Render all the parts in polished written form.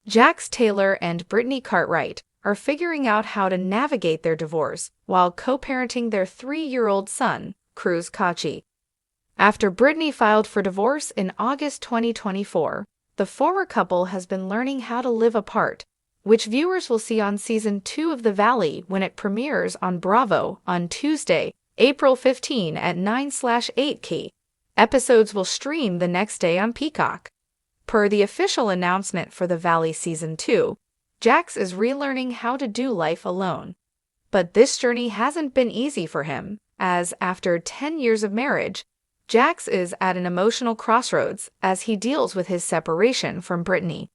Jax Taylor and Brittany Cartwright are figuring out how to navigate their divorce while co-parenting their 3-year-old son, Cruz Kachi. After Brittany filed for divorce in August 2024, the former couple has been learning how to live apart, which viewers will see on Season 2 of The Valley when it premieres on Bravo on Tuesday, April 15 at 9/8 key. Episodes will stream the next day on Peacock. Per the official announcement for The Valley Season 2, Jax is relearning how to do life alone. But this journey hasn't been easy for him, as after 10 years of marriage, Jax is at an emotional crossroads as he deals with his separation from Brittany.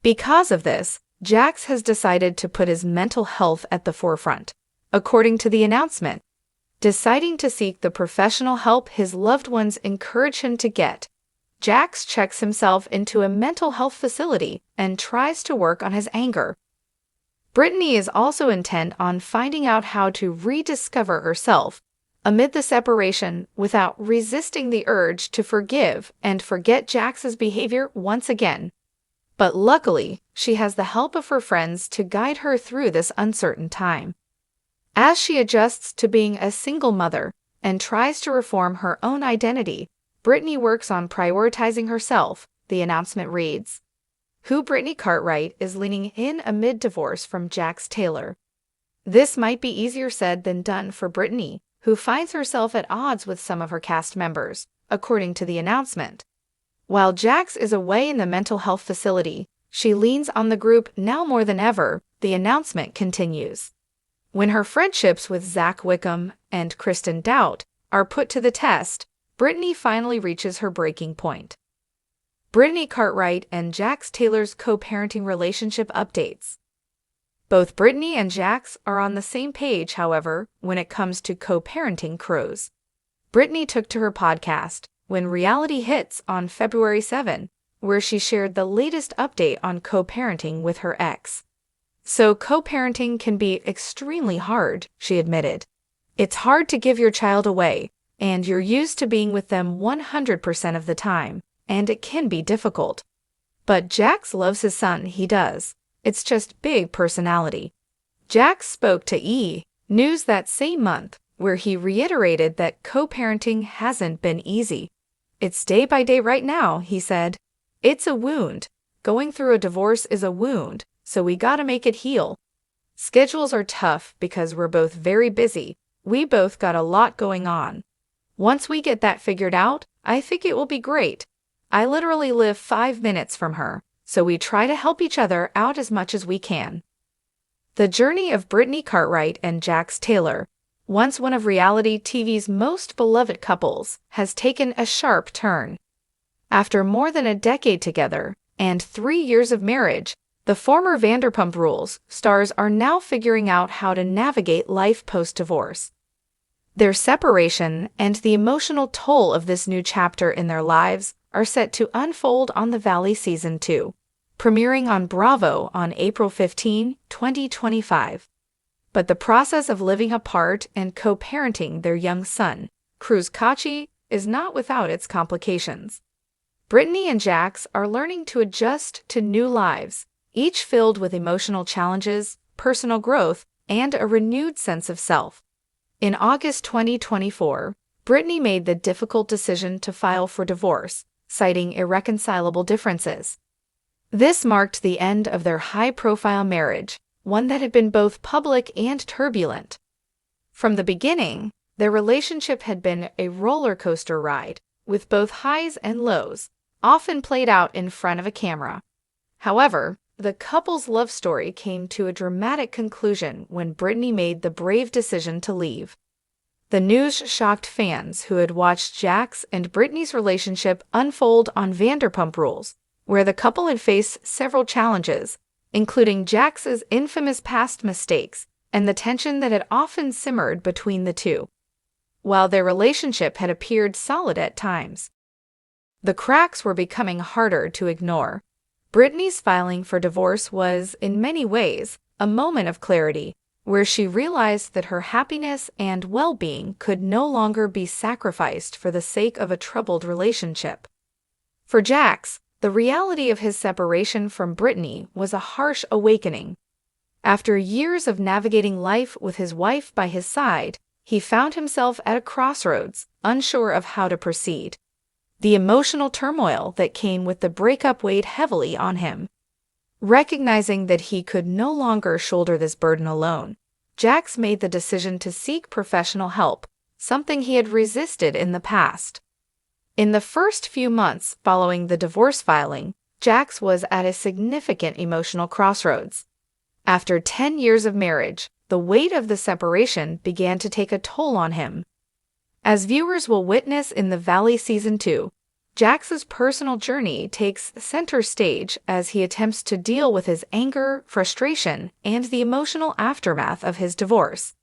Because of this, Jax has decided to put his mental health at the forefront, according to the announcement, deciding to seek the professional help his loved ones encourage him to get. Jax checks himself into a mental health facility and tries to work on his anger. Brittany is also intent on finding out how to rediscover herself amid the separation without resisting the urge to forgive and forget Jax's behavior once again. But luckily, she has the help of her friends to guide her through this uncertain time. As she adjusts to being a single mother and tries to reform her own identity, Brittany works on prioritizing herself, the announcement reads. Who Brittany Cartwright is leaning in amid divorce from Jax Taylor. This might be easier said than done for Brittany, who finds herself at odds with some of her cast members, according to the announcement. While Jax is away in the mental health facility, she leans on the group now more than ever, the announcement continues. When her friendships with Zach Wickham and Kristen Doubt are put to the test, Brittany finally reaches her breaking point. Brittany Cartwright and Jax Taylor's co-parenting relationship updates. Both Brittany and Jax are on the same page, however, when it comes to co-parenting Cruz. Brittany took to her podcast, When Reality Hits, on February 7, where she shared the latest update on co-parenting with her ex. So co-parenting can be extremely hard, she admitted. It's hard to give your child away, and you're used to being with them 100% of the time, and it can be difficult. But Jax loves his son, he does. It's just big personality. Jax spoke to E! News that same month, where he reiterated that co-parenting hasn't been easy. It's day by day right now, he said. It's a wound. Going through a divorce is a wound, so we gotta make it heal. Schedules are tough because we're both very busy. We both got a lot going on. Once we get that figured out, I think it will be great. I literally live 5 minutes from her, so we try to help each other out as much as we can. The journey of Brittany Cartwright and Jax Taylor, once one of reality TV's most beloved couples, has taken a sharp turn. After more than a decade together and 3 years of marriage, the former Vanderpump Rules stars are now figuring out how to navigate life post-divorce. Their separation and the emotional toll of this new chapter in their lives are set to unfold on The Valley Season 2, premiering on Bravo on April 15, 2025. But the process of living apart and co-parenting their young son, Cruz Kachi, is not without its complications. Brittany and Jax are learning to adjust to new lives, each filled with emotional challenges, personal growth, and a renewed sense of self. In August 2024, Brittany made the difficult decision to file for divorce, citing irreconcilable differences. This marked the end of their high-profile marriage, one that had been both public and turbulent. From the beginning, their relationship had been a roller coaster ride, with both highs and lows, often played out in front of a camera. However, the couple's love story came to a dramatic conclusion when Brittany made the brave decision to leave. The news shocked fans who had watched Jax and Brittany's relationship unfold on Vanderpump Rules, where the couple had faced several challenges, including Jax's infamous past mistakes and the tension that had often simmered between the two. While their relationship had appeared solid at times, the cracks were becoming harder to ignore. Brittany's filing for divorce was, in many ways, a moment of clarity, where she realized that her happiness and well-being could no longer be sacrificed for the sake of a troubled relationship. For Jax, the reality of his separation from Brittany was a harsh awakening. After years of navigating life with his wife by his side, he found himself at a crossroads, unsure of how to proceed. The emotional turmoil that came with the breakup weighed heavily on him. Recognizing that he could no longer shoulder this burden alone, Jax made the decision to seek professional help, something he had resisted in the past. In the first few months following the divorce filing, Jax was at a significant emotional crossroads. After 10 years of marriage, the weight of the separation began to take a toll on him. As viewers will witness in The Valley Season 2, Jax's personal journey takes center stage as he attempts to deal with his anger, frustration, and the emotional aftermath of his divorce.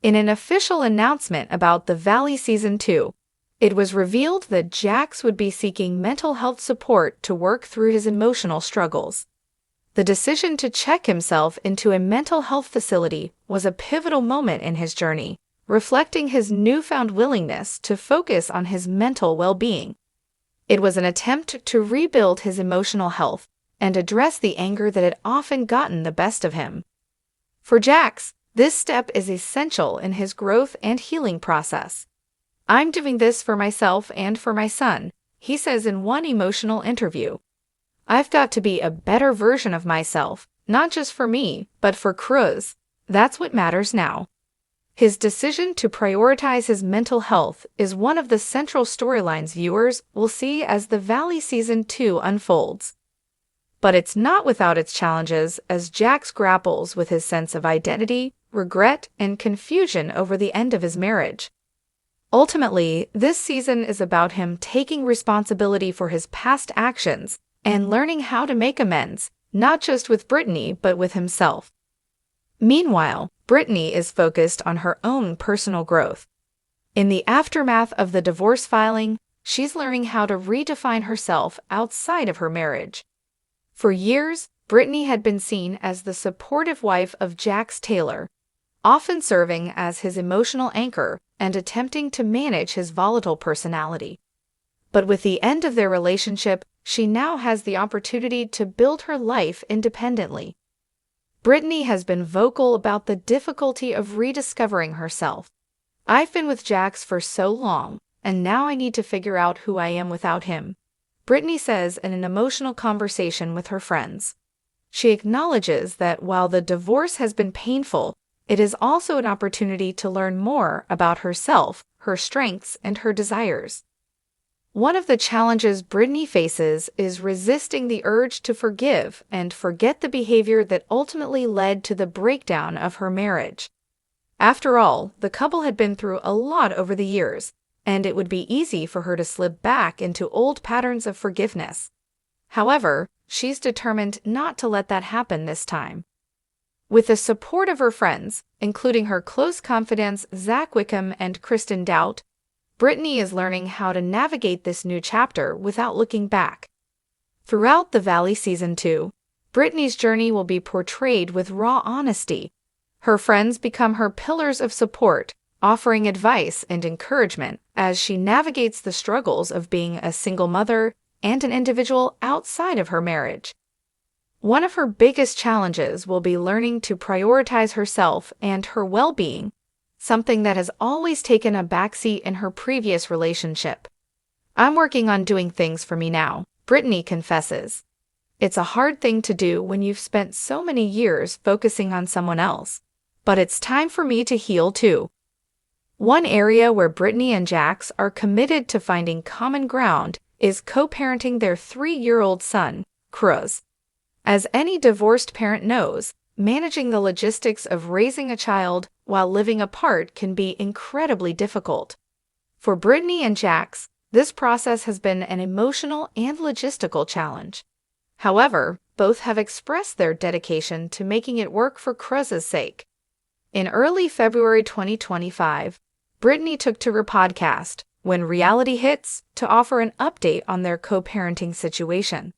In an official announcement about The Valley Season 2, it was revealed that Jax would be seeking mental health support to work through his emotional struggles. The decision to check himself into a mental health facility was a pivotal moment in his journey, reflecting his newfound willingness to focus on his mental well-being. It was an attempt to rebuild his emotional health and address the anger that had often gotten the best of him. For Jax, this step is essential in his growth and healing process. "I'm doing this for myself and for my son," he says in one emotional interview. "I've got to be a better version of myself, not just for me, but for Cruz. That's what matters now." His decision to prioritize his mental health is one of the central storylines viewers will see as The Valley Season 2 unfolds. But it's not without its challenges as Jax grapples with his sense of identity, regret, and confusion over the end of his marriage. Ultimately, this season is about him taking responsibility for his past actions and learning how to make amends, not just with Brittany but with himself. Meanwhile, Brittany is focused on her own personal growth. In the aftermath of the divorce filing, she's learning how to redefine herself outside of her marriage. For years, Brittany had been seen as the supportive wife of Jax Taylor, often serving as his emotional anchor and attempting to manage his volatile personality. But with the end of their relationship, she now has the opportunity to build her life independently. Brittany has been vocal about the difficulty of rediscovering herself. "I've been with Jax for so long, and now I need to figure out who I am without him," Brittany says in an emotional conversation with her friends. She acknowledges that while the divorce has been painful, it is also an opportunity to learn more about herself, her strengths, and her desires. One of the challenges Brittany faces is resisting the urge to forgive and forget the behavior that ultimately led to the breakdown of her marriage. After all, the couple had been through a lot over the years, and it would be easy for her to slip back into old patterns of forgiveness. However, she's determined not to let that happen this time. With the support of her friends, including her close confidants Zach Wickham and Kristen Doubt, Brittany is learning how to navigate this new chapter without looking back. Throughout The Valley Season 2, Brittany's journey will be portrayed with raw honesty. Her friends become her pillars of support, offering advice and encouragement as she navigates the struggles of being a single mother and an individual outside of her marriage. One of her biggest challenges will be learning to prioritize herself and her well-being, something that has always taken a backseat in her previous relationship. "I'm working on doing things for me now," Brittany confesses. "It's a hard thing to do when you've spent so many years focusing on someone else, but it's time for me to heal too." One area where Brittany and Jax are committed to finding common ground is co-parenting their 3-year-old son, Cruz. As any divorced parent knows, managing the logistics of raising a child while living apart can be incredibly difficult. For Brittany and Jax, this process has been an emotional and logistical challenge. However, both have expressed their dedication to making it work for Cruz's sake. In early February 2025, Brittany took to her podcast, When Reality Hits, to offer an update on their co-parenting situation.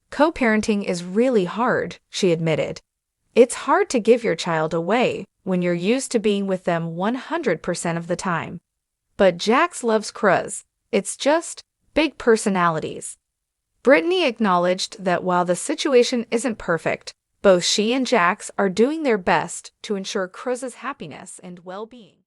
"Co-parenting is really hard," she admitted. "It's hard to give your child away when you're used to being with them 100% of the time. But Jax loves Cruz. It's just big personalities." Brittany acknowledged that while the situation isn't perfect, both she and Jax are doing their best to ensure Cruz's happiness and well-being.